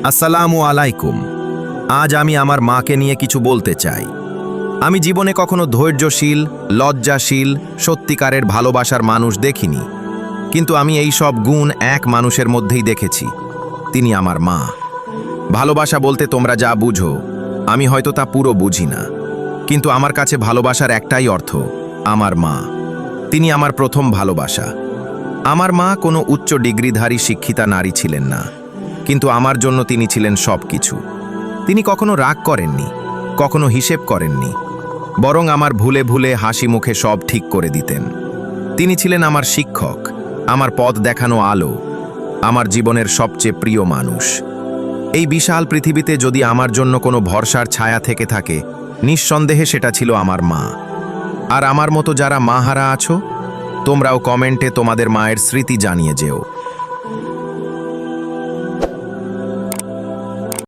আসসালামু আলাইকুম। আজ আমি আমার মাকে নিয়ে কিছু বলতে চাই। আমি জীবনে কখনো ধৈর্যশীল, লজ্জাশীল, সত্যিকারের ভালোবাসার মানুষ দেখিনি, কিন্তু আমি এই সব গুণ এক মানুষের মধ্যেই দেখেছি। তিনি আমার মা। ভালোবাসা বলতে তোমরা যা বুঝো, আমি হয়তো তা পুরো বুঝি না, কিন্তু আমার কাছে ভালোবাসার একটাই অর্থ, আমার মা। তিনি আমার প্রথম ভালোবাসা। আমার মা কোনো উচ্চ ডিগ্রিধারী শিক্ষিতা নারী ছিলেন না, কিন্তু আমার জন্য তিনি ছিলেন সব কিছু। তিনি কখনো রাগ করেননি, কখনো হিসেব করেননি, বরং আমার ভুলে ভুলে হাসি মুখে সব ঠিক করে দিতেন। তিনি ছিলেন আমার শিক্ষক, আমার পথ দেখানো আলো, আমার জীবনের সবচেয়ে প্রিয় মানুষ। এই বিশাল পৃথিবীতে যদি আমার জন্য কোনো ভরসার ছায়া থেকে থাকে, নিঃসন্দেহে সেটা ছিল আমার মা। আর আমার মতো যারা মাহারা আছো, তোমরাও কমেন্টে তোমাদের মায়ের স্মৃতি জানিয়ে যেও।